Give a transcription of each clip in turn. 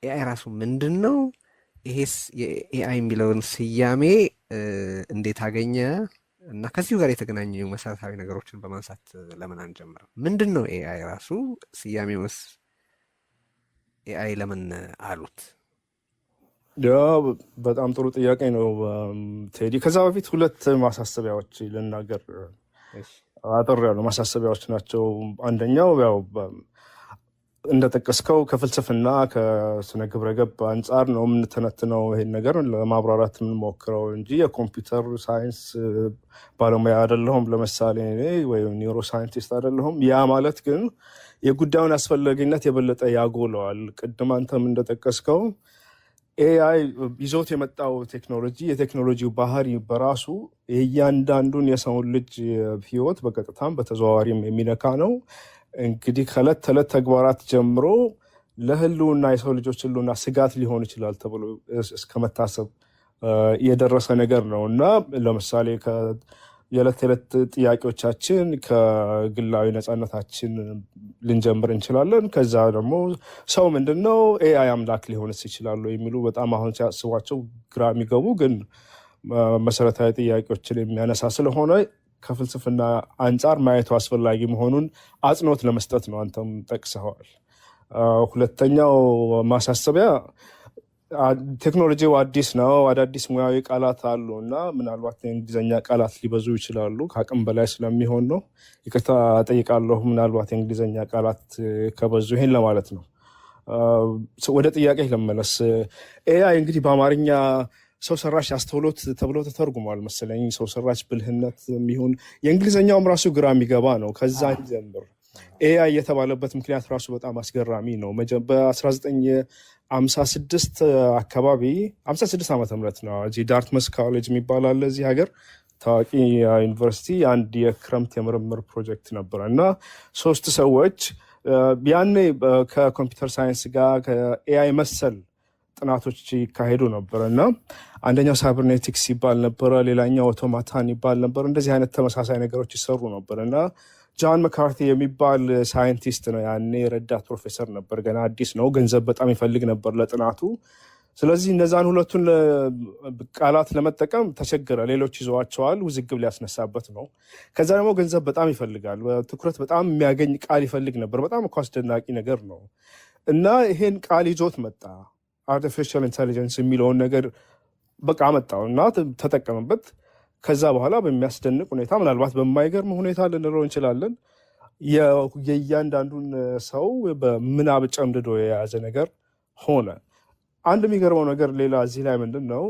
ኤአይ ራሱ ምንድነው? ይሄስ የኤአይ የሚለውን ስያሜ እንዴት አገኘ? እና ከዚሁ ጋር የተገናኙ መሰረታዊ ነገሮችን በማንሳት ለምን አንጀምርም? ምንድን ነው ኤአይ ራሱ? ስያሜውስ ኤአይ ለምን አሉት? በጣም ጥሩ ጥያቄ ነው ቴዲ። ከዛ በፊት ሁለት ማሳሰቢያዎች ልናገር። አጠር ያሉ ማሳሰቢያዎች ናቸው። አንደኛው ያው እንደጠቀስከው ከፍልስፍና ከስነ ግብረ ገብ አንጻር ነው የምንተነትነው ይሄን ነገር ለማብራራት የምንሞክረው እንጂ የኮምፒውተር ሳይንስ ባለሙያ አይደለሁም። ለምሳሌ እኔ ወይም ኒውሮ ሳይንቲስት አይደለሁም። ያ ማለት ግን የጉዳዩን አስፈላጊነት የበለጠ ያጎለዋል። ቅድም አንተም እንደጠቀስከው ኤአይ ይዞት የመጣው ቴክኖሎጂ የቴክኖሎጂው ባህሪ በራሱ እያንዳንዱን የሰውን ልጅ ህይወት በቀጥታም በተዘዋዋሪም የሚነካ ነው። እንግዲህ ከዕለት ተዕለት ተግባራት ጀምሮ ለህልውና የሰው ልጆች ህልውና ስጋት ሊሆን ይችላል ተብሎ እስከመታሰብ የደረሰ ነገር ነው እና ለምሳሌ የዕለት ተዕለት ጥያቄዎቻችን ከግላዊ ነፃነታችን ልንጀምር እንችላለን። ከዛ ደግሞ ሰው ምንድነው ኤአይ አምላክ ሊሆንስ ይችላሉ የሚሉ በጣም አሁን ሲያስቧቸው ግራ የሚገቡ ግን መሰረታዊ ጥያቄዎችን የሚያነሳ ስለሆነ ከፍልስፍና አንጻር ማየቱ አስፈላጊ መሆኑን አጽንኦት ለመስጠት ነው። አንተም ጠቅሰዋል። ሁለተኛው ማሳሰቢያ ቴክኖሎጂው አዲስ ነው። አዳዲስ ሙያዊ ቃላት አሉ እና ምናልባት የእንግሊዝኛ ቃላት ሊበዙ ይችላሉ። ከአቅም በላይ ስለሚሆን ነው። ይቅርታ ጠይቃለሁ ምናልባት የእንግሊዝኛ ቃላት ከበዙ። ይሄን ለማለት ነው። ወደ ጥያቄ ለመለስ። ኤአይ እንግዲህ በአማርኛ ሰው ሰራሽ አስተውሎት ተብሎ ተተርጉሟል መሰለኝ። ሰው ሰራሽ ብልህነት የሚሆን የእንግሊዝኛውም ራሱ ግራ የሚገባ ነው። ከዛ ጀምር ኤአይ የተባለበት ምክንያት ራሱ በጣም አስገራሚ ነው። በ1956 አካባቢ 56 ዓመተ ምህረት ነው እዚህ ዳርትመስ ኮሌጅ የሚባል አለ እዚህ ሀገር ታዋቂ ዩኒቨርሲቲ አንድ የክረምት የምርምር ፕሮጀክት ነበረ እና ሶስት ሰዎች ያኔ ከኮምፒውተር ሳይንስ ጋር ከኤአይ መሰል ጥናቶች ይካሄዱ ነበር እና አንደኛው ሳይበርኔቲክስ ይባል ነበረ፣ ሌላኛው ኦቶማታን ይባል ነበር። እንደዚህ አይነት ተመሳሳይ ነገሮች ይሰሩ ነበር እና ጃን መካርቲ የሚባል ሳይንቲስት ነው ያኔ ረዳት ፕሮፌሰር ነበር። ገና አዲስ ነው። ገንዘብ በጣም ይፈልግ ነበር ለጥናቱ። ስለዚህ እነዛን ሁለቱን ቃላት ለመጠቀም ተቸገረ። ሌሎች ይዘዋቸዋል። ውዝግብ ሊያስነሳበት ነው። ከዛ ደግሞ ገንዘብ በጣም ይፈልጋል። ትኩረት በጣም የሚያገኝ ቃል ይፈልግ ነበር። በጣም እኮ አስደናቂ ነገር ነው እና ይሄን ቃል ይዞት መጣ። አርቲፊሻል ኢንቴሊጀንስ የሚለውን ነገር በቃ መጣው እና ተጠቀመበት። ከዛ በኋላ በሚያስደንቅ ሁኔታ ምናልባት በማይገርም ሁኔታ ልንለው እንችላለን የእያንዳንዱን ሰው በምናብ ጨምድዶ የያዘ ነገር ሆነ። አንድ የሚገርመው ነገር ሌላ እዚህ ላይ ምንድን ነው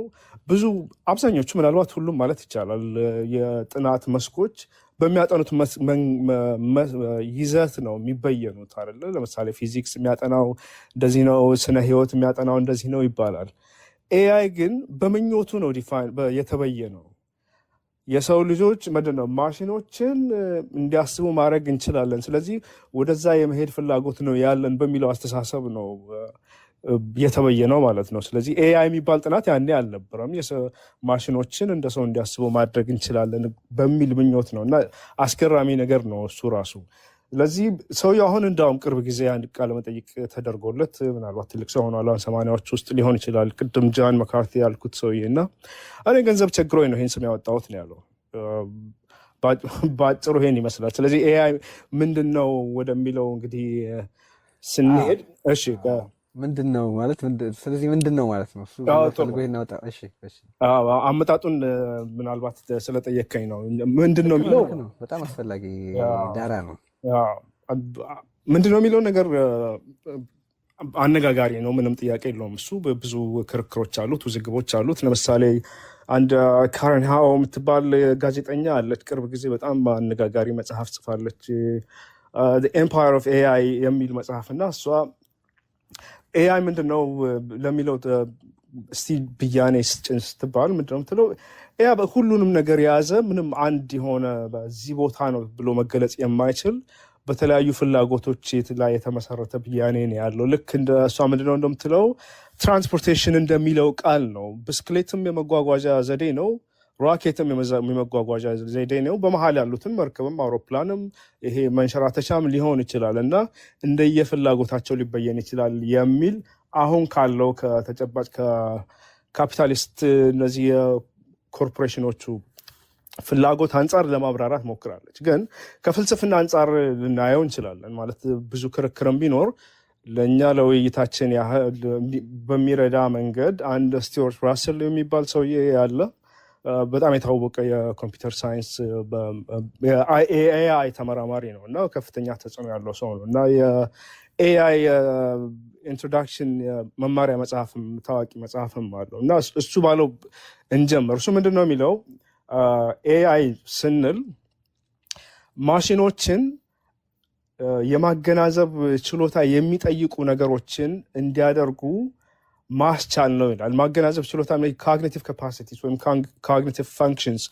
ብዙ አብዛኞቹ ምናልባት ሁሉም ማለት ይቻላል የጥናት መስኮች በሚያጠኑት ይዘት ነው የሚበየኑት አይደለ? ለምሳሌ ፊዚክስ የሚያጠናው እንደዚህ ነው፣ ስነ ህይወት የሚያጠናው እንደዚህ ነው ይባላል። ኤአይ ግን በምኞቱ ነው የተበየነው። የሰው ልጆች ምንድን ነው ማሽኖችን እንዲያስቡ ማድረግ እንችላለን፣ ስለዚህ ወደዛ የመሄድ ፍላጎት ነው ያለን በሚለው አስተሳሰብ ነው የተበየነው ማለት ነው። ስለዚህ ኤአይ የሚባል ጥናት ያኔ አልነበረም። ማሽኖችን እንደ ሰው እንዲያስቡ ማድረግ እንችላለን በሚል ምኞት ነው እና አስገራሚ ነገር ነው እሱ ራሱ። ስለዚህ ሰውየው አሁን እንዳውም ቅርብ ጊዜ አንድ ቃለ መጠይቅ ተደርጎለት ምናልባት ትልቅ ሰው ሆኗል። 80ዎች ውስጥ ሊሆን ይችላል። ቅድም ጃን መካርቲ ያልኩት ሰውዬ እና እኔ ገንዘብ ቸግሮኝ ነው ይህን ስም ያወጣሁት ነው ያለው። በአጭሩ ይሄን ይመስላል። ስለዚህ ኤአይ ምንድን ነው ወደሚለው እንግዲህ ስንሄድ እሺ ምንድን ነው ማለት ስለዚህ ምንድን ነው ማለት ነው አመጣጡን ምናልባት ስለጠየቀኝ ነው። ምንድን ነው የሚለው በጣም አስፈላጊ ዳራ ነው። ምንድን ነው የሚለው ነገር አነጋጋሪ ነው፣ ምንም ጥያቄ የለውም። እሱ ብዙ ክርክሮች አሉት፣ ውዝግቦች አሉት። ለምሳሌ አንድ ካረን ሃው የምትባል ጋዜጠኛ አለች፣ ቅርብ ጊዜ በጣም አነጋጋሪ መጽሐፍ ጽፋለች፣ ኤምፓየር ኦፍ ኤአይ የሚል መጽሐፍ እና እሷ ኤአይ ምንድን ነው ለሚለው እስቲ ብያኔ ስትባል ምንድን ነው የምትለው? ኤአይ ሁሉንም ነገር የያዘ ምንም አንድ የሆነ በዚህ ቦታ ነው ብሎ መገለጽ የማይችል በተለያዩ ፍላጎቶች ላይ የተመሰረተ ብያኔ ነው ያለው። ልክ እንደ እሷ ምንድነው እንደምትለው ትራንስፖርቴሽን እንደሚለው ቃል ነው። ብስክሌትም የመጓጓዣ ዘዴ ነው፣ ሮኬትም የመጓጓዣ ዘዴ ነው። በመሀል ያሉትን መርከብም አውሮፕላንም ይሄ መንሸራተቻም ሊሆን ይችላል እና እንደየፍላጎታቸው ሊበየን ይችላል የሚል አሁን ካለው ከተጨባጭ ከካፒታሊስት እነዚህ የኮርፖሬሽኖቹ ፍላጎት አንጻር ለማብራራት ሞክራለች። ግን ከፍልስፍና አንጻር ልናየው እንችላለን። ማለት ብዙ ክርክርም ቢኖር ለእኛ ለውይይታችን ያህል በሚረዳ መንገድ አንድ ስቲዋርት ራስል የሚባል ሰውዬ ያለ በጣም የታወቀ የኮምፒውተር ሳይንስ የኤአይ ተመራማሪ ነው እና ከፍተኛ ተጽዕኖ ያለው ሰው ነው እና የኤአይ ኢንትሮዳክሽን መማሪያ መጽሐፍም ታዋቂ መጽሐፍም አለው እና እሱ ባለው እንጀምር። እሱ ምንድን ነው የሚለው ኤአይ ስንል ማሽኖችን የማገናዘብ ችሎታ የሚጠይቁ ነገሮችን እንዲያደርጉ ማስቻል ነው ይላል። ማገናዘብ ችሎታ ኮግኒቲቭ ካፓሲቲስ ወይም ኮግኒቲቭ ፋንክሽንስ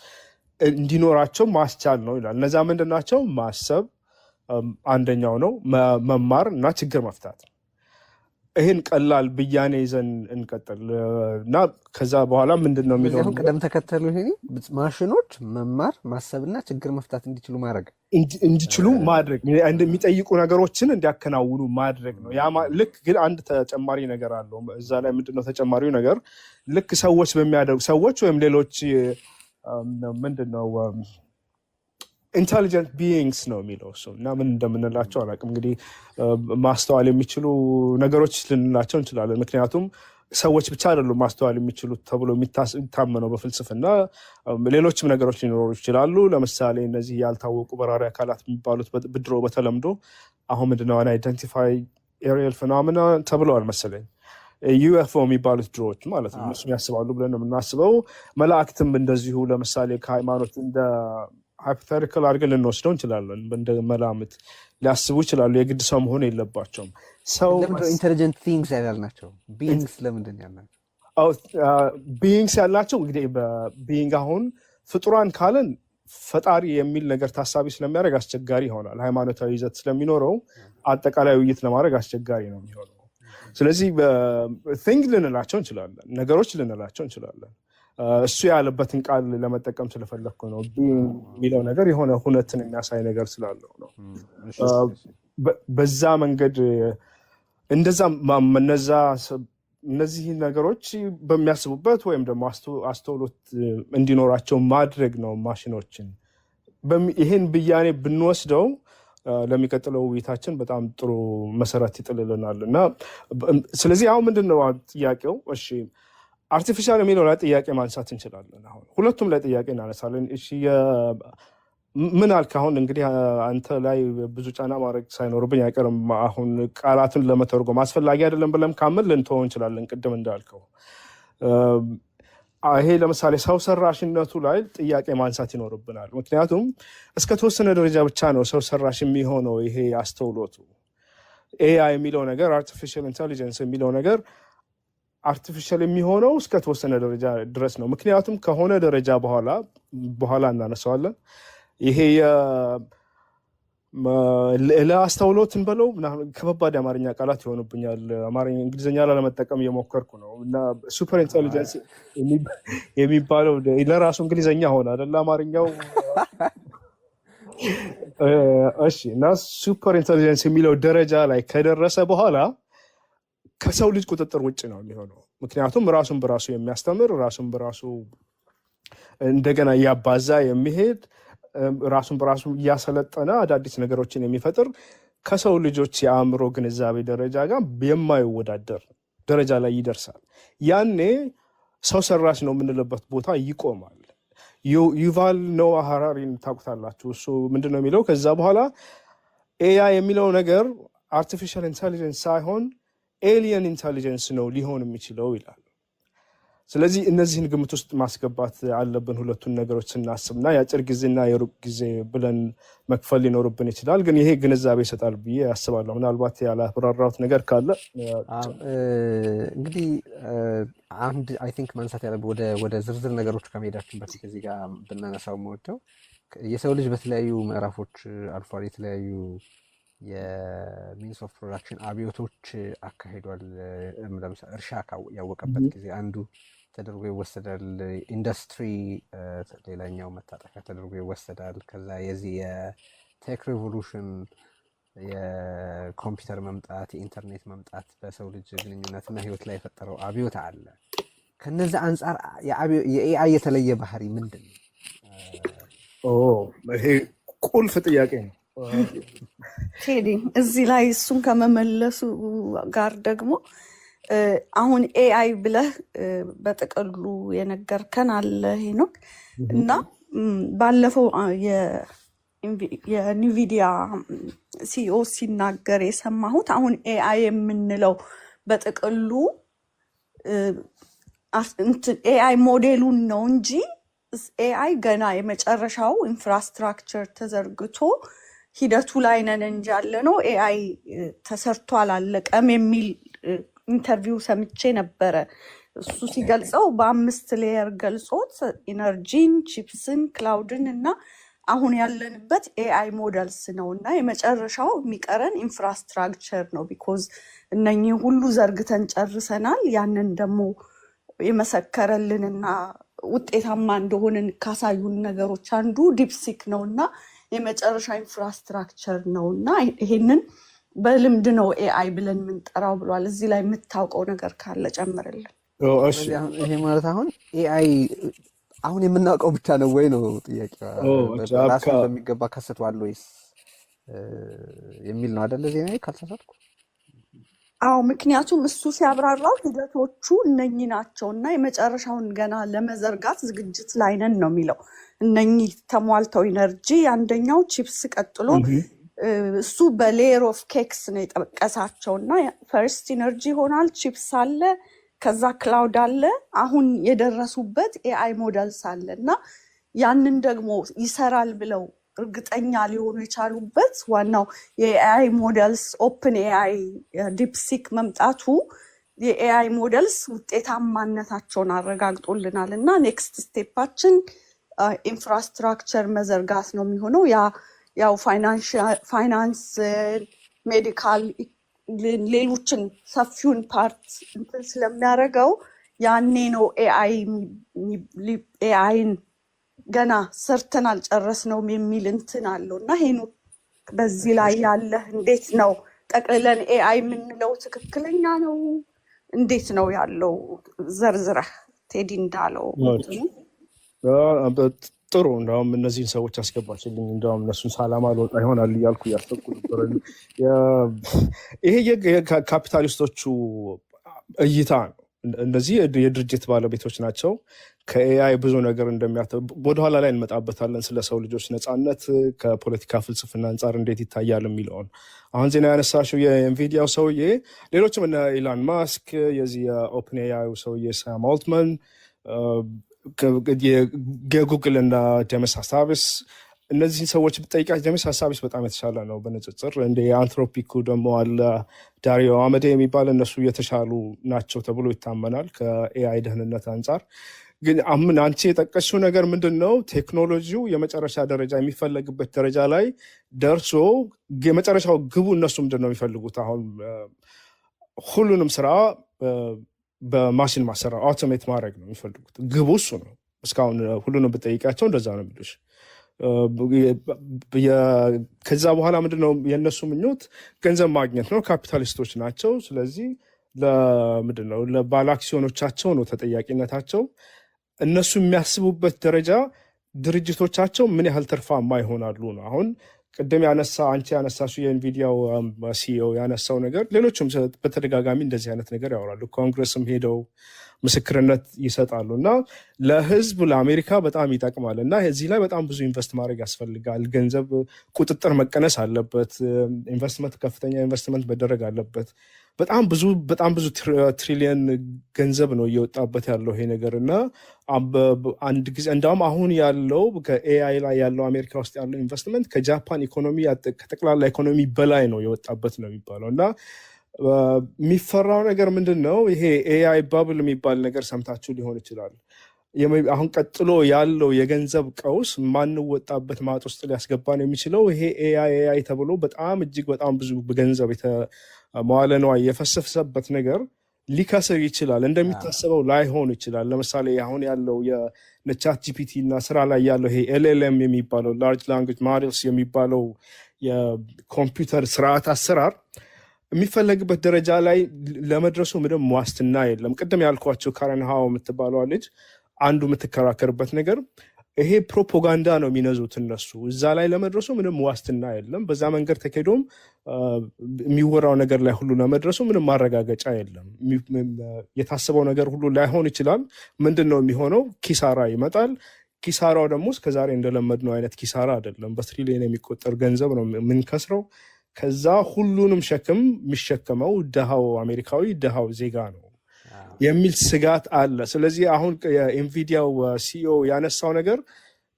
እንዲኖራቸው ማስቻል ነው ይላል። እነዛ ምንድን ናቸው? ማሰብ አንደኛው ነው፣ መማር እና ችግር መፍታት። ይህን ቀላል ብያኔ ይዘን እንቀጥል እና ከዛ በኋላ ምንድን ነው የሚለው ቅደም ተከተሉ ይሄ ማሽኖች መማር ማሰብና ችግር መፍታት እንዲችሉ ማድረግ የሚጠይቁ ነገሮችን እንዲያከናውኑ ማድረግ ነው። ልክ ግን አንድ ተጨማሪ ነገር አለው እዛ ላይ። ምንድነው ተጨማሪው ነገር? ልክ ሰዎች በሚያደርጉ ሰዎች ወይም ሌሎች ምንድነው ኢንቴሊጀንት ቢይንግስ ነው የሚለው እሱ እና ምን እንደምንላቸው አላውቅም። እንግዲህ ማስተዋል የሚችሉ ነገሮች ልንላቸው እንችላለን። ምክንያቱም ሰዎች ብቻ አይደሉም ማስተዋል የሚችሉት ተብሎ የሚታመነው በፍልስፍና። ሌሎችም ነገሮች ሊኖሩ ይችላሉ። ለምሳሌ እነዚህ ያልታወቁ በራሪ አካላት የሚባሉት በድሮ በተለምዶ አሁን ምንድነው አንአይደንቲፋይ ኤሪየል ፌኖሜና ተብለዋል መሰለኝ ዩኤፍኦ የሚባሉት ድሮዎች ማለት ነው። እነሱም ያስባሉ ብለን ነው የምናስበው። መላእክትም እንደዚሁ ለምሳሌ ከሃይማኖት እንደ ሃይፖቴቲካል አድርገን ልንወስደው እንችላለን። እንደ መላምት ሊያስቡ ይችላሉ። የግድ ሰው መሆን የለባቸውም። ኢንቴሊጀንት ቲንግስ ያልናቸው ቢይንግስ ለምንድን ያልናቸው? ቢይንግስ ያልናቸው እንግዲህ በቢይንግ አሁን ፍጡራን ካለን ፈጣሪ የሚል ነገር ታሳቢ ስለሚያደርግ አስቸጋሪ ይሆናል። ሃይማኖታዊ ይዘት ስለሚኖረው አጠቃላይ ውይይት ለማድረግ አስቸጋሪ ነው የሚሆነው። ስለዚህ ቲንግ ልንላቸው እንችላለን፣ ነገሮች ልንላቸው እንችላለን። እሱ ያለበትን ቃል ለመጠቀም ስለፈለግኩ ነው። የሚለው ነገር የሆነ ሁነትን የሚያሳይ ነገር ስላለው ነው። በዛ መንገድ እንደዛ እነዚህ ነገሮች በሚያስቡበት ወይም ደግሞ አስተውሎት እንዲኖራቸው ማድረግ ነው ማሽኖችን። ይህን ብያኔ ብንወስደው ለሚቀጥለው ውይይታችን በጣም ጥሩ መሰረት ይጥልልናል እና ስለዚህ አሁን ምንድን ነው ጥያቄው? እሺ አርቲፊሻል የሚለው ላይ ጥያቄ ማንሳት እንችላለን። አሁን ሁለቱም ላይ ጥያቄ እናነሳለን። እሺ ምን አልክ? አሁን እንግዲህ አንተ ላይ ብዙ ጫና ማድረግ ሳይኖርብኝ አይቀርም። አሁን ቃላትን ለመተርጎም አስፈላጊ አይደለም ብለን ካምን ልንተወው እንችላለን። ቅድም እንዳልከው ይሄ ለምሳሌ ሰው ሰራሽነቱ ላይ ጥያቄ ማንሳት ይኖርብናል። ምክንያቱም እስከ ተወሰነ ደረጃ ብቻ ነው ሰው ሰራሽ የሚሆነው። ይሄ አስተውሎቱ ኤአይ የሚለው ነገር አርቲፊሻል ኢንቴሊጀንስ የሚለው ነገር አርቲፊሻል የሚሆነው እስከ ተወሰነ ደረጃ ድረስ ነው። ምክንያቱም ከሆነ ደረጃ በኋላ እናነሳዋለን። ይሄ ለአስተውሎትን በለው ከባባድ የአማርኛ ቃላት ይሆኑብኛል። እንግሊዝኛ ላለመጠቀም እየሞከርኩ ነው እና ሱፐር ኢንቴሊጀንስ የሚባለው ለራሱ እንግሊዝኛ ሆነ አይደለ አማርኛው። እሺ እና ሱፐር ኢንቴሊጀንስ የሚለው ደረጃ ላይ ከደረሰ በኋላ ከሰው ልጅ ቁጥጥር ውጭ ነው የሚሆነው። ምክንያቱም ራሱን በራሱ የሚያስተምር ራሱን በራሱ እንደገና እያባዛ የሚሄድ ራሱን በራሱ እያሰለጠነ አዳዲስ ነገሮችን የሚፈጥር ከሰው ልጆች የአእምሮ ግንዛቤ ደረጃ ጋር የማይወዳደር ደረጃ ላይ ይደርሳል። ያኔ ሰው ሰራሽ ነው የምንልበት ቦታ ይቆማል። ዩቫል ኖዋ ሃራሪን ታውቁታላችሁ። እሱ ምንድን ነው የሚለው? ከዛ በኋላ ኤአይ የሚለው ነገር አርቲፊሻል ኢንቴሊጀንስ ሳይሆን ኤሊየን ኢንቴሊጀንስ ነው ሊሆን የሚችለው ይላል። ስለዚህ እነዚህን ግምት ውስጥ ማስገባት አለብን ሁለቱን ነገሮች ስናስብና የአጭር ጊዜና የሩቅ ጊዜ ብለን መክፈል ሊኖርብን ይችላል። ግን ይሄ ግንዛቤ ይሰጣል ብዬ ያስባለሁ። ምናልባት ያላብራራሁት ነገር ካለ እንግዲህ አንድ አይ ቲንክ ማንሳት ያለብን ወደ ዝርዝር ነገሮች ከመሄዳችን በፊት እዚህ ጋር ብናነሳው የምወደው የሰው ልጅ በተለያዩ ምዕራፎች አልፏል። የተለያዩ የሚንስ ኦፍ ፕሮዳክሽን አብዮቶች አካሂዷል። ለምሳሌ እርሻ ያወቀበት ጊዜ አንዱ ተደርጎ ይወሰዳል። ኢንዱስትሪ ሌላኛው መታጠፊያ ተደርጎ ይወሰዳል። ከዛ የዚህ የቴክ ሬቮሉሽን የኮምፒውተር መምጣት የኢንተርኔት መምጣት በሰው ልጅ ግንኙነትና ህይወት ላይ የፈጠረው አብዮት አለ። ከነዚህ አንጻር የኤአይ የተለየ ባህሪ ምንድን ነው? ይሄ ቁልፍ ጥያቄ ነው ቴዲ። እዚህ ላይ እሱን ከመመለሱ ጋር ደግሞ አሁን ኤአይ ብለህ በጥቅሉ የነገርከን አለ ሄኖክ እና ባለፈው የኒቪዲያ ሲኦ ሲናገር የሰማሁት አሁን ኤአይ የምንለው በጥቅሉ ኤአይ ሞዴሉን ነው እንጂ ኤአይ ገና የመጨረሻው ኢንፍራስትራክቸር ተዘርግቶ ሂደቱ ላይ ነን እንጂ ያለ ነው ኤአይ ተሰርቶ አላለቀም የሚል ኢንተርቪው ሰምቼ ነበረ። እሱ ሲገልጸው በ5 ሌየር ገልጾት ኢነርጂን፣ ቺፕስን፣ ክላውድን እና አሁን ያለንበት ኤአይ ሞዴልስ ነው እና የመጨረሻው የሚቀረን ኢንፍራስትራክቸር ነው። ቢኮዝ እነኚህ ሁሉ ዘርግተን ጨርሰናል። ያንን ደግሞ የመሰከረልንና ውጤታማ እንደሆንን ካሳዩን ነገሮች አንዱ ዲፕሲክ ነው እና የመጨረሻ ኢንፍራስትራክቸር ነው እና ይሄንን በልምድ ነው ኤአይ ብለን የምንጠራው ብሏል። እዚህ ላይ የምታውቀው ነገር ካለ ጨምርልን። ይሄ ማለት አሁን ኤአይ አሁን የምናውቀው ብቻ ነው ወይ ነው ጥያቄው? ራሱን በሚገባ ከስቷል ወይስ የሚል ነው አይደለ? ዜና ካልተሳሳትኩ። አዎ፣ ምክንያቱም እሱ ሲያብራራው ሂደቶቹ እነኚህ ናቸው እና የመጨረሻውን ገና ለመዘርጋት ዝግጅት ላይ ነን ነው የሚለው። እነኚህ ተሟልተው ኢነርጂ አንደኛው ቺፕስ፣ ቀጥሎ እሱ በሌየር ኦፍ ኬክስ ነው የጠቀሳቸው እና ፈርስት ኢነርጂ ይሆናል፣ ቺፕስ አለ፣ ከዛ ክላውድ አለ፣ አሁን የደረሱበት ኤአይ ሞዴልስ አለ እና ያንን ደግሞ ይሰራል ብለው እርግጠኛ ሊሆኑ የቻሉበት ዋናው የኤአይ ሞዴልስ ኦፕን ኤአይ ዲፕሲክ መምጣቱ የኤአይ ሞዴልስ ውጤታማነታቸውን አረጋግጦልናል እና ኔክስት ስቴፓችን ኢንፍራስትራክቸር መዘርጋት ነው የሚሆነው። ያው ፋይናንስ፣ ሜዲካል፣ ሌሎችን ሰፊውን ፓርት እንትን ስለሚያደርገው ያኔ ነው ኤአይን ገና ሰርተን አልጨረስነውም የሚል እንትን አለው እና ይሄን በዚህ ላይ ያለህ እንዴት ነው? ጠቅልለን ኤአይ የምንለው ትክክለኛ ነው? እንዴት ነው ያለው? ዘርዝረህ ቴዲ እንዳለው ጥሩ። እንደውም እነዚህን ሰዎች አስገባችልኝ። እንደውም እነሱን ሳላማ ልወጣ ይሆናል እያልኩ እያሰብኩ ነበረ። ይሄ የካፒታሊስቶቹ እይታ ነው። እነዚህ የድርጅት ባለቤቶች ናቸው። ከኤአይ ብዙ ነገር ወደኋላ ላይ እንመጣበታለን። ስለ ሰው ልጆች ነፃነት ከፖለቲካ ፍልስፍና አንጻር እንዴት ይታያል የሚለውን አሁን ዜና ያነሳሽው የኢንቪዲያው ሰውዬ፣ ሌሎችም እነ ኢላን ማስክ፣ የዚህ የኦፕን ኤአይ ሰውዬ ሳም አልትማን፣ የጉግል እና ጀመስ ሀሳብስ፣ እነዚህን ሰዎች ብጠይቃች ጀመስ ሀሳብስ በጣም የተሻለ ነው በንጽጽር። እንደ የአንትሮፒኩ ደግሞ አለ ዳሪዮ አመዴ የሚባል፣ እነሱ የተሻሉ ናቸው ተብሎ ይታመናል ከኤአይ ደህንነት አንጻር። ግን አንቺ የጠቀስሽው ነገር ምንድን ነው? ቴክኖሎጂው የመጨረሻ ደረጃ የሚፈለግበት ደረጃ ላይ ደርሶ የመጨረሻው ግቡ እነሱ ምንድን ነው የሚፈልጉት? አሁን ሁሉንም ስራ በማሽን ማሰራ አውቶሜት ማድረግ ነው የሚፈልጉት። ግቡ እሱ ነው። እስካሁን ሁሉንም ብጠይቃቸው እንደዛ ነው የሚሉሽ። ከዛ በኋላ ምንድነው የእነሱ ምኞት? ገንዘብ ማግኘት ነው። ካፒታሊስቶች ናቸው። ስለዚህ ለምንድነው ለባለ አክሲዮኖቻቸው ነው ተጠያቂነታቸው። እነሱ የሚያስቡበት ደረጃ ድርጅቶቻቸው ምን ያህል ትርፋማ ይሆናሉ ነው። አሁን ቅድም አንቺ ያነሳሽው የኢንቪዲያው ሲኢኦ ያነሳው ነገር፣ ሌሎችም በተደጋጋሚ እንደዚህ አይነት ነገር ያወራሉ። ኮንግረስም ሄደው ምስክርነት ይሰጣሉ እና ለህዝብ ለአሜሪካ በጣም ይጠቅማል እና እዚህ ላይ በጣም ብዙ ኢንቨስት ማድረግ ያስፈልጋል። ገንዘብ ቁጥጥር መቀነስ አለበት። ኢንቨስትመንት፣ ከፍተኛ ኢንቨስትመንት መደረግ አለበት። በጣም ብዙ ትሪሊየን ገንዘብ ነው እየወጣበት ያለው ይሄ ነገር እና አንድ ጊዜ እንዳውም አሁን ያለው ከኤአይ ላይ ያለው አሜሪካ ውስጥ ያለው ኢንቨስትመንት ከጃፓን ኢኮኖሚ ከጠቅላላ ኢኮኖሚ በላይ ነው የወጣበት ነው የሚባለው እና የሚፈራው ነገር ምንድን ነው? ይሄ ኤአይ ባብል የሚባል ነገር ሰምታችሁ ሊሆን ይችላል። አሁን ቀጥሎ ያለው የገንዘብ ቀውስ ማንወጣበት ማጥ ውስጥ ሊያስገባን የሚችለው ይሄ ኤአይ ተብሎ እጅግ በጣም ብዙ ገንዘብ መዋለ ንዋይ የፈሰሰበት ነገር ሊከስር ይችላል። እንደሚታሰበው ላይሆን ይችላል። ለምሳሌ አሁን ያለው የቻት ጂፒቲ እና ስራ ላይ ያለው ይሄ ኤልኤልኤም የሚባለው ላርጅ ላንጉጅ ሞዴልስ የሚባለው የኮምፒውተር ስርዓት አሰራር የሚፈለግበት ደረጃ ላይ ለመድረሱ ምንም ዋስትና የለም። ቅድም ያልኳቸው ካረን ሃው የምትባለዋ ልጅ አንዱ የምትከራከርበት ነገር ይሄ ፕሮፓጋንዳ ነው የሚነዙት እነሱ። እዛ ላይ ለመድረሱ ምንም ዋስትና የለም። በዛ መንገድ ተካሄዶም የሚወራው ነገር ላይ ሁሉ ለመድረሱ ምንም ማረጋገጫ የለም። የታሰበው ነገር ሁሉ ላይሆን ይችላል። ምንድን ነው የሚሆነው? ኪሳራ ይመጣል። ኪሳራው ደግሞ እስከዛሬ እንደለመድነው አይነት ኪሳራ አይደለም። በትሪሊየን የሚቆጠር ገንዘብ ነው የምንከስረው። ከዛ ሁሉንም ሸክም የሚሸከመው ድሃው አሜሪካዊ ድሃው ዜጋ ነው የሚል ስጋት አለ። ስለዚህ አሁን የኢንቪዲያው ሲኢኦ ያነሳው ነገር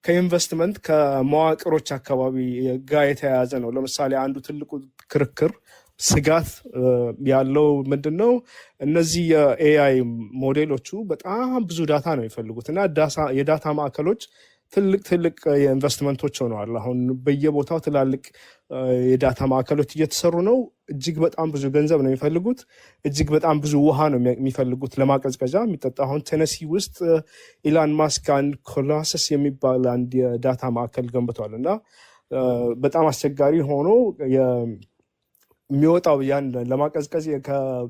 ከኢንቨስትመንት ከመዋቅሮች አካባቢ ጋር የተያያዘ ነው። ለምሳሌ አንዱ ትልቁ ክርክር ስጋት ያለው ምንድን ነው? እነዚህ የኤአይ ሞዴሎቹ በጣም ብዙ ዳታ ነው የሚፈልጉት እና የዳታ ማዕከሎች ትልቅ የኢንቨስትመንቶች ሆነዋል። አሁን በየቦታው ትላልቅ የዳታ ማዕከሎች እየተሰሩ ነው። እጅግ በጣም ብዙ ገንዘብ ነው የሚፈልጉት። እጅግ በጣም ብዙ ውሃ ነው የሚፈልጉት ለማቀዝቀዣ የሚጠጣ። አሁን ቴነሲ ውስጥ ኢላን ማስክ አንድ ኮሎሰስ የሚባል አንድ የዳታ ማዕከል ገንብቷል እና በጣም አስቸጋሪ ሆኖ የሚወጣው ያን ለማቀዝቀዝ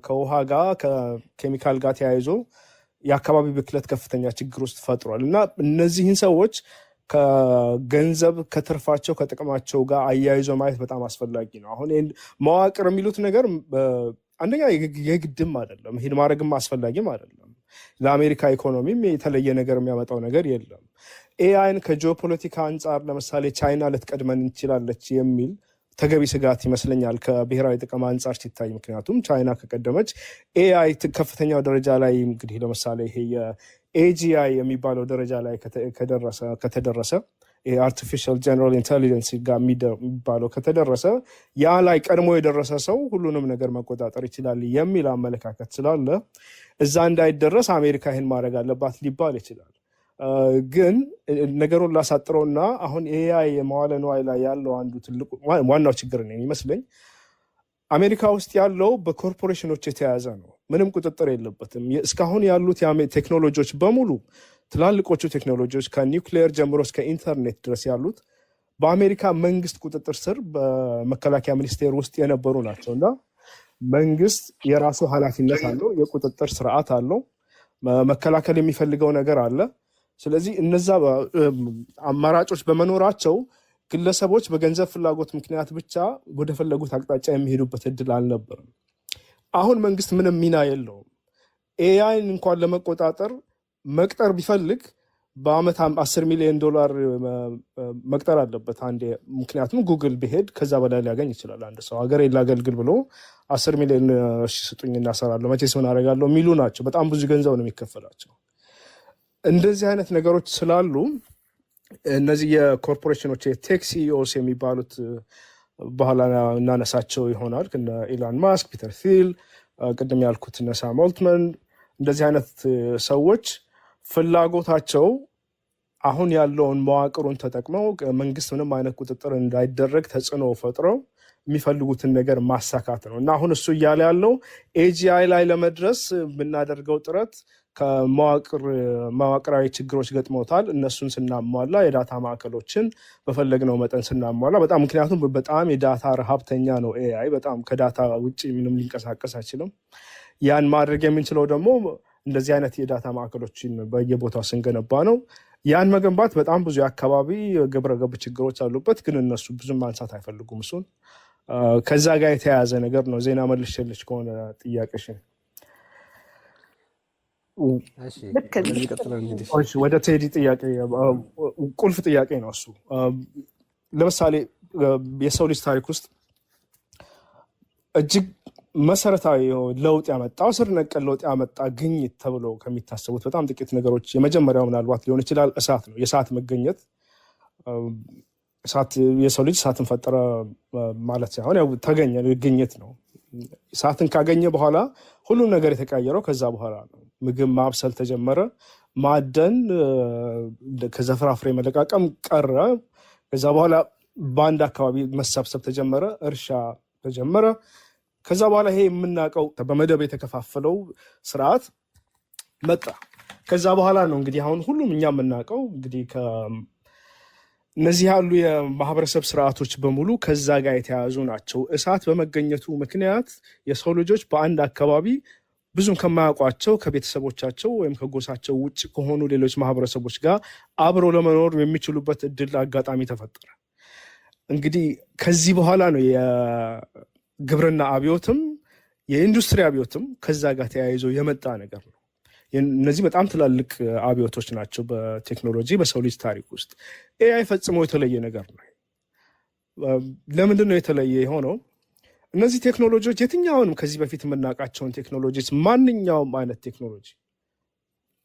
ከውሃ ጋር ከኬሚካል ጋር ተያይዞ የአካባቢ ብክለት ከፍተኛ ችግር ውስጥ ፈጥሯል እና እነዚህን ሰዎች ከገንዘብ ከትርፋቸው ከጥቅማቸው ጋር አያይዞ ማየት በጣም አስፈላጊ ነው። አሁን መዋቅር የሚሉት ነገር አንደኛ የግድም አይደለም፣ ይሄን ማድረግም አስፈላጊም አይደለም። ለአሜሪካ ኢኮኖሚም የተለየ ነገር የሚያመጣው ነገር የለም። ኤአይን ከጂኦፖለቲካ አንጻር ለምሳሌ ቻይና ልትቀድመን እንችላለች የሚል ተገቢ ስጋት ይመስለኛል ከብሔራዊ ጥቅም አንጻር ሲታይ። ምክንያቱም ቻይና ከቀደመች ኤአይ ከፍተኛው ደረጃ ላይ እንግዲህ ለምሳሌ ይሄ የኤጂአይ የሚባለው ደረጃ ላይ ከተደረሰ አርቲፊሻል ጀነራል ኢንቴሊጀንስ ጋር የሚባለው ከተደረሰ ያ ላይ ቀድሞ የደረሰ ሰው ሁሉንም ነገር መቆጣጠር ይችላል የሚል አመለካከት ስላለ እዛ እንዳይደረስ አሜሪካ ይህን ማድረግ አለባት ሊባል ይችላል። ግን ነገሩን ላሳጥረውና አሁን ኤአይ የመዋለ ንዋይ ላይ ያለው አንዱ ትልቁ ዋናው ችግር ነው የሚመስለኝ አሜሪካ ውስጥ ያለው በኮርፖሬሽኖች የተያዘ ነው። ምንም ቁጥጥር የለበትም። እስካሁን ያሉት ቴክኖሎጂዎች በሙሉ ትላልቆቹ ቴክኖሎጂዎች ከኒውክሊየር ጀምሮ እስከ ኢንተርኔት ድረስ ያሉት በአሜሪካ መንግስት ቁጥጥር ስር በመከላከያ ሚኒስቴር ውስጥ የነበሩ ናቸው እና መንግስት የራሱ ኃላፊነት አለው፣ የቁጥጥር ስርዓት አለው፣ መከላከል የሚፈልገው ነገር አለ። ስለዚህ እነዛ አማራጮች በመኖራቸው ግለሰቦች በገንዘብ ፍላጎት ምክንያት ብቻ ወደፈለጉት አቅጣጫ የሚሄዱበት እድል አልነበርም። አሁን መንግስት ምንም ሚና የለውም። ኤአይን እንኳን ለመቆጣጠር መቅጠር ቢፈልግ በአመት $10 ሚሊዮን መቅጠር አለበት አንዴ። ምክንያቱም ጉግል ቢሄድ ከዛ በላይ ሊያገኝ ይችላል። አንድ ሰው ሀገር ላገልግል ብሎ 10 ሚሊዮን ስጡኝ እናሰራለሁ መቼስ ምን አደርጋለሁ የሚሉ ናቸው። በጣም ብዙ ገንዘብ ነው የሚከፈላቸው። እንደዚህ አይነት ነገሮች ስላሉ እነዚህ የኮርፖሬሽኖች የቴክ ሲኢኦስ የሚባሉት በኋላ እናነሳቸው ይሆናል። ኢላን ማስክ፣ ፒተር ቲል፣ ቅድም ያልኩት ሳም ኦልትመን፣ እንደዚህ አይነት ሰዎች ፍላጎታቸው አሁን ያለውን መዋቅሩን ተጠቅመው መንግስት ምንም አይነት ቁጥጥር እንዳይደረግ ተጽዕኖ ፈጥረው የሚፈልጉትን ነገር ማሳካት ነው እና አሁን እሱ እያለ ያለው ኤጂአይ ላይ ለመድረስ የምናደርገው ጥረት ከመዋቅራዊ ችግሮች ገጥሞታል። እነሱን ስናሟላ የዳታ ማዕከሎችን በፈለግነው መጠን ስናሟላ በጣም ምክንያቱም በጣም የዳታ ረሃብተኛ ነው ኤአይ። በጣም ከዳታ ውጭ ምንም ሊንቀሳቀስ አይችልም። ያን ማድረግ የምንችለው ደግሞ እንደዚህ አይነት የዳታ ማዕከሎችን በየቦታው ስንገነባ ነው። ያን መገንባት በጣም ብዙ የአካባቢ ግብረገብ ችግሮች አሉበት፣ ግን እነሱ ብዙም ማንሳት አይፈልጉም። እሱን ከዛ ጋር የተያያዘ ነገር ነው። ዜና መልሼልሽ ከሆነ ጥያቄሽን ወደ ቴዲ ጥያቄ ቁልፍ ጥያቄ ነው እሱ። ለምሳሌ የሰው ልጅ ታሪክ ውስጥ እጅግ መሰረታዊ ለውጥ ያመጣው ስር ነቀል ለውጥ ያመጣ ግኝት ተብሎ ከሚታሰቡት በጣም ጥቂት ነገሮች የመጀመሪያው ምናልባት ሊሆን ይችላል እሳት ነው። የእሳት መገኘት እሳት የሰው ልጅ እሳትን ፈጠረ ማለት ሳይሆን ያው ተገኘ ግኝት ነው። እሳትን ካገኘ በኋላ ሁሉም ነገር የተቀየረው ከዛ በኋላ ነው። ምግብ ማብሰል ተጀመረ፣ ማደን ከዘፍራፍሬ መለቃቀም ቀረ። ከዛ በኋላ በአንድ አካባቢ መሰብሰብ ተጀመረ፣ እርሻ ተጀመረ። ከዛ በኋላ ይሄ የምናውቀው በመደብ የተከፋፈለው ስርዓት መጣ። ከዛ በኋላ ነው እንግዲህ አሁን ሁሉም እኛ የምናውቀው እንግዲህ እነዚህ ያሉ የማህበረሰብ ስርዓቶች በሙሉ ከዛ ጋር የተያያዙ ናቸው። እሳት በመገኘቱ ምክንያት የሰው ልጆች በአንድ አካባቢ ብዙም ከማያውቋቸው ከቤተሰቦቻቸው ወይም ከጎሳቸው ውጭ ከሆኑ ሌሎች ማህበረሰቦች ጋር አብረው ለመኖር የሚችሉበት እድል አጋጣሚ ተፈጠረ። እንግዲህ ከዚህ በኋላ ነው የግብርና አብዮትም የኢንዱስትሪ አብዮትም ከዛ ጋር ተያይዞ የመጣ ነገር ነው። እነዚህ በጣም ትላልቅ አብዮቶች ናቸው በቴክኖሎጂ በሰው ልጅ ታሪክ ውስጥ። ኤአይ ፈጽሞ የተለየ ነገር ነው። ለምንድን ነው የተለየ የሆነው? እነዚህ ቴክኖሎጂዎች የትኛውንም ከዚህ በፊት የምናውቃቸውን ቴክኖሎጂዎች ማንኛውም አይነት ቴክኖሎጂ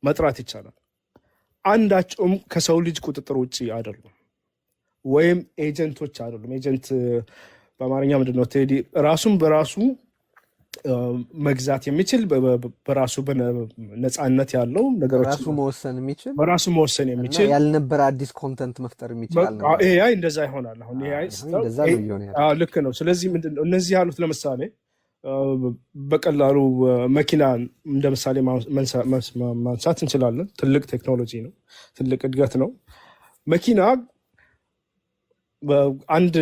መጥራት ይቻላል። አንዳቸውም ከሰው ልጅ ቁጥጥር ውጭ አይደሉም፣ ወይም ኤጀንቶች አይደሉም። ኤጀንት በአማርኛ ምንድን ነው ቴዲ? ራሱን በራሱ መግዛት የሚችል በራሱ ነፃነት ያለው ነገሮች በራሱ መወሰን የሚችል ያልነበረ አዲስ ኮንተንት መፍጠር የሚችል ኤአይ እንደዛ ይሆናል። አሁን ልክ ነው። ስለዚህ ምንድነው እነዚህ ያሉት? ለምሳሌ በቀላሉ መኪና እንደ ምሳሌ ማንሳት እንችላለን። ትልቅ ቴክኖሎጂ ነው፣ ትልቅ እድገት ነው። መኪና አንድ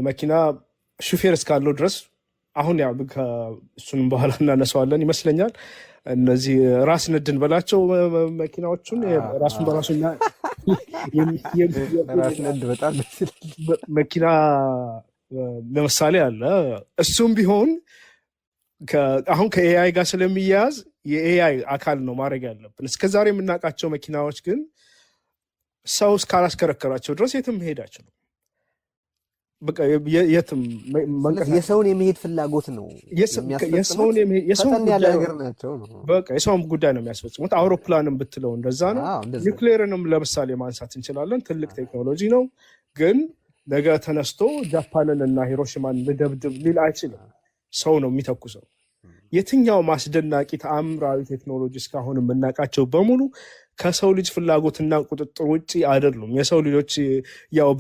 መኪና ሹፌር እስካለው ድረስ አሁን ያው እሱንም በኋላ እናነሳዋለን ይመስለኛል። እነዚህ ራስ ንድን በላቸው መኪናዎቹን ራሱን በራሱ መኪና ለምሳሌ አለ። እሱም ቢሆን አሁን ከኤአይ ጋር ስለሚያያዝ የኤአይ አካል ነው ማድረግ ያለብን። እስከዛሬ የምናውቃቸው መኪናዎች ግን ሰው እስካላስከረከራቸው ድረስ የትም መሄድ አይችሉም። የትም የሰውን የመሄድ ፍላጎት ነው የሰውን ጉዳይ ነው የሚያስፈጽሙት። አውሮፕላንም ብትለው እንደዛ ነው። ኒውክሌርንም ለምሳሌ ማንሳት እንችላለን። ትልቅ ቴክኖሎጂ ነው። ግን ነገ ተነስቶ ጃፓንን እና ሂሮሽማን ልደብድብ ሊል አይችልም። ሰው ነው የሚተኩሰው። የትኛው ማስደናቂ ተአምራዊ ቴክኖሎጂ እስካሁን የምናውቃቸው በሙሉ ከሰው ልጅ ፍላጎትና ቁጥጥር ውጭ አይደሉም። የሰው ልጆች ያው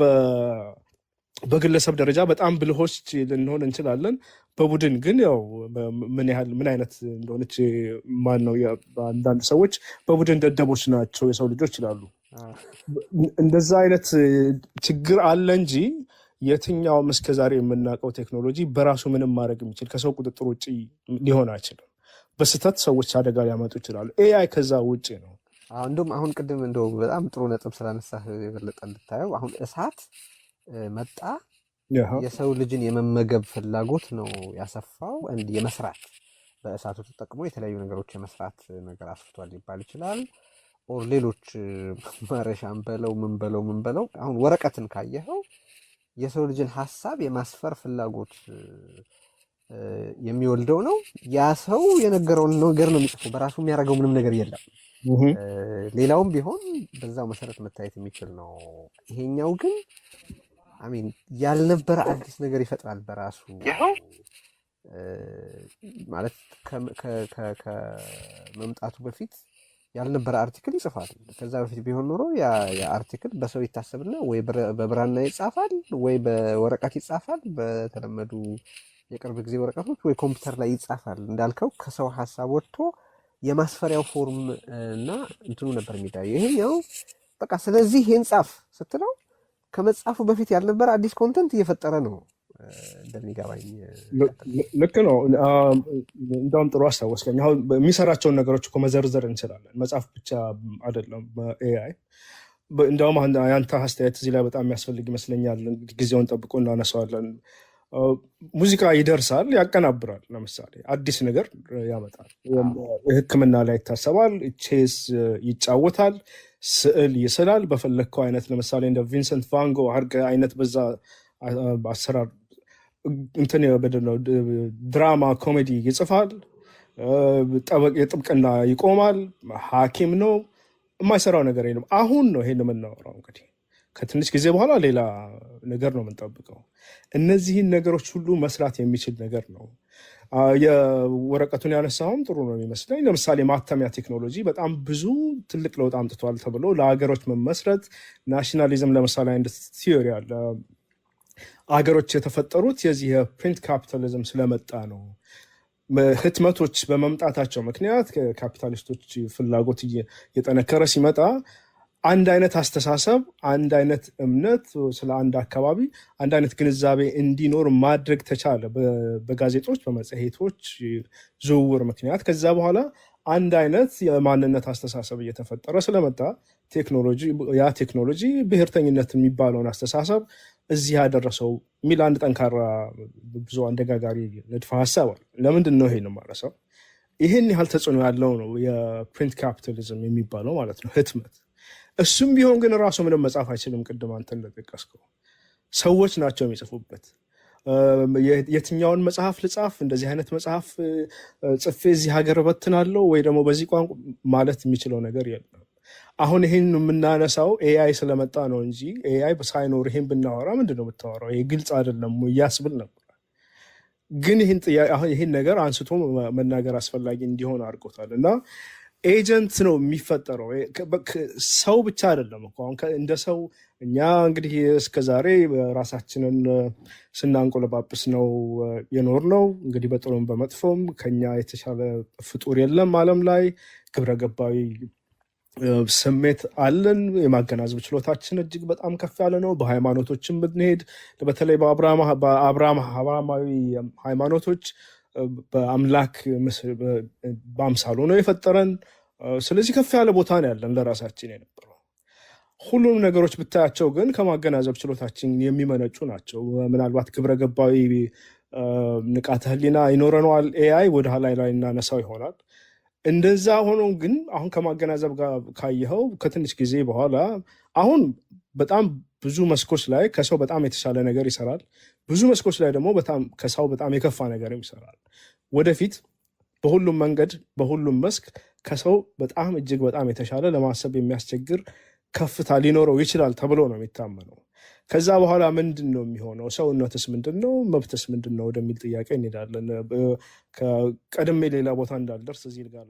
በግለሰብ ደረጃ በጣም ብልሆች ልንሆን እንችላለን። በቡድን ግን ያው ምን አይነት እንደሆነች ማን ነው? አንዳንድ ሰዎች በቡድን ደደቦች ናቸው የሰው ልጆች ይላሉ። እንደዛ አይነት ችግር አለ እንጂ የትኛውም እስከዛሬ የምናውቀው ቴክኖሎጂ በራሱ ምንም ማድረግ የሚችል ከሰው ቁጥጥር ውጭ ሊሆን አይችልም። በስህተት ሰዎች አደጋ ሊያመጡ ይችላሉ። ኤአይ ከዛ ውጭ ነው። እንዲሁም አሁን ቅድም እንደው በጣም ጥሩ ነጥብ ስላነሳህ የበለጠ እንድታየው አሁን እሳት መጣ የሰው ልጅን የመመገብ ፍላጎት ነው ያሰፋው። የመስራት በእሳቱ ተጠቅሞ የተለያዩ ነገሮች የመስራት ነገር አስፍቷል ሊባል ይችላል። ኦር ሌሎች ማረሻን በለው ምን በለው አሁን ወረቀትን ካየኸው የሰው ልጅን ሀሳብ የማስፈር ፍላጎት የሚወልደው ነው። ያ ሰው የነገረውን ነገር ነው የሚጽፈው። በራሱ የሚያደርገው ምንም ነገር የለም። ሌላውም ቢሆን በዛው መሰረት መታየት የሚችል ነው። ይሄኛው ግን ያልነበረ አዲስ ነገር ይፈጥራል በራሱ ማለት ከመምጣቱ በፊት ያልነበረ አርቲክል ይጽፋል። ከዛ በፊት ቢሆን ኖሮ የአርቲክል በሰው ይታሰብና ወይ በብራና ይጻፋል ወይ በወረቀት ይጻፋል፣ በተለመዱ የቅርብ ጊዜ ወረቀቶች ወይ ኮምፒውተር ላይ ይጻፋል። እንዳልከው ከሰው ሀሳብ ወጥቶ የማስፈሪያው ፎርም እና እንትኑ ነበር የሚታየው። ይሄኛው በቃ ስለዚህ ይሄን ጻፍ ስትለው ከመጻፉ በፊት ያልነበረ አዲስ ኮንተንት እየፈጠረ ነው እንደሚገባኝ። ልክ ነው። እንደውም ጥሩ አስታወስከኝ። አሁን የሚሰራቸውን ነገሮች እኮ መዘርዘር እንችላለን። መጽሐፍ ብቻ አይደለም ኤአይ። እንደውም ያንተ አስተያየት እዚህ ላይ በጣም የሚያስፈልግ ይመስለኛል። ጊዜውን ጠብቆ እናነሳዋለን። ሙዚቃ ይደርሳል፣ ያቀናብራል። ለምሳሌ አዲስ ነገር ያመጣል። ሕክምና ላይ ይታሰባል። ቼስ ይጫወታል፣ ስዕል ይስላል በፈለግከው አይነት። ለምሳሌ እንደ ቪንሰንት ቫንጎ አድርገህ አይነት በዛ አሰራር እንትን ነው። ድራማ ኮሜዲ ይጽፋል፣ የጥብቅና ይቆማል፣ ሐኪም ነው። የማይሰራው ነገር የለም። አሁን ነው ይሄን የምናወራው። እንግዲህ ከትንሽ ጊዜ በኋላ ሌላ ነገር ነው የምንጠብቀው። እነዚህን ነገሮች ሁሉ መስራት የሚችል ነገር ነው። የወረቀቱን ያነሳውም ጥሩ ነው የሚመስለኝ። ለምሳሌ ማተሚያ ቴክኖሎጂ በጣም ብዙ ትልቅ ለውጥ አምጥቷል ተብሎ ለሀገሮች መመስረት ናሽናሊዝም ለምሳሌ አንድ ቲዮሪ አለ። ሀገሮች የተፈጠሩት የዚህ የፕሪንት ካፒታሊዝም ስለመጣ ነው። ህትመቶች በመምጣታቸው ምክንያት ካፒታሊስቶች ፍላጎት እየጠነከረ ሲመጣ አንድ አይነት አስተሳሰብ፣ አንድ አይነት እምነት፣ ስለ አንድ አካባቢ አንድ አይነት ግንዛቤ እንዲኖር ማድረግ ተቻለ በጋዜጦች በመጽሔቶች ዝውውር ምክንያት። ከዛ በኋላ አንድ አይነት የማንነት አስተሳሰብ እየተፈጠረ ስለመጣ ያ ቴክኖሎጂ ብሔርተኝነት የሚባለውን አስተሳሰብ እዚህ ያደረሰው የሚል አንድ ጠንካራ ብዙ አነጋጋሪ ንድፈ ሀሳብ አለ። ለምንድን ነው ይሄን የማረሰው? ይህን ያህል ተጽዕኖ ያለው ነው የፕሪንት ካፒታሊዝም የሚባለው ማለት ነው፣ ህትመት። እሱም ቢሆን ግን ራሱ ምንም መጻፍ አይችልም። ቅድም አንተ እንደጠቀስከው ሰዎች ናቸው የሚጽፉበት። የትኛውን መጽሐፍ ልጻፍ፣ እንደዚህ አይነት መጽሐፍ ጽፌ እዚህ ሀገር እበትናለሁ ወይ ደግሞ በዚህ ቋንቋ ማለት የሚችለው ነገር የለም። አሁን ይህን የምናነሳው ኤአይ ስለመጣ ነው እንጂ ኤአይ ሳይኖር ይህን ብናወራ ምንድን ነው የምታወራው? ይሄ ግልጽ አይደለም እያስብል ነበር። ግን ይህን ነገር አንስቶ መናገር አስፈላጊ እንዲሆን አድርጎታል። እና ኤጀንት ነው የሚፈጠረው። ሰው ብቻ አይደለም እኮ አሁን እንደ ሰው እኛ እንግዲህ እስከዛሬ ራሳችንን ስናንቆለጳጵስ ነው የኖር ነው። እንግዲህ በጥሩም በመጥፎም ከኛ የተሻለ ፍጡር የለም ዓለም ላይ። ግብረ ገባዊ ስሜት አለን። የማገናዘብ ችሎታችን እጅግ በጣም ከፍ ያለ ነው። በሃይማኖቶችን ብንሄድ በተለይ በአብርሃማዊ ሃይማኖቶች በአምላክ በአምሳሉ ነው የፈጠረን። ስለዚህ ከፍ ያለ ቦታ ነው ያለን ለራሳችን የነበረው። ሁሉም ነገሮች ብታያቸው ግን ከማገናዘብ ችሎታችን የሚመነጩ ናቸው። ምናልባት ግብረ ገባዊ ንቃተ ህሊና ይኖረነዋል ኤአይ ወደ ላይ እናነሳው ይሆናል። እንደዛ ሆኖ ግን አሁን ከማገናዘብ ጋር ካየኸው ከትንሽ ጊዜ በኋላ አሁን በጣም ብዙ መስኮች ላይ ከሰው በጣም የተሻለ ነገር ይሰራል። ብዙ መስኮች ላይ ደግሞ ከሰው በጣም የከፋ ነገር ይሰራል። ወደፊት በሁሉም መንገድ በሁሉም መስክ ከሰው በጣም እጅግ በጣም የተሻለ ለማሰብ የሚያስቸግር ከፍታ ሊኖረው ይችላል ተብሎ ነው የሚታመነው። ከዛ በኋላ ምንድን ነው የሚሆነው? ሰውነትስ ምንድን ነው? መብትስ ምንድን ነው ወደሚል ጥያቄ እንሄዳለን። ቀድሜ ሌላ ቦታ እንዳልደርስ እዚህ ጋር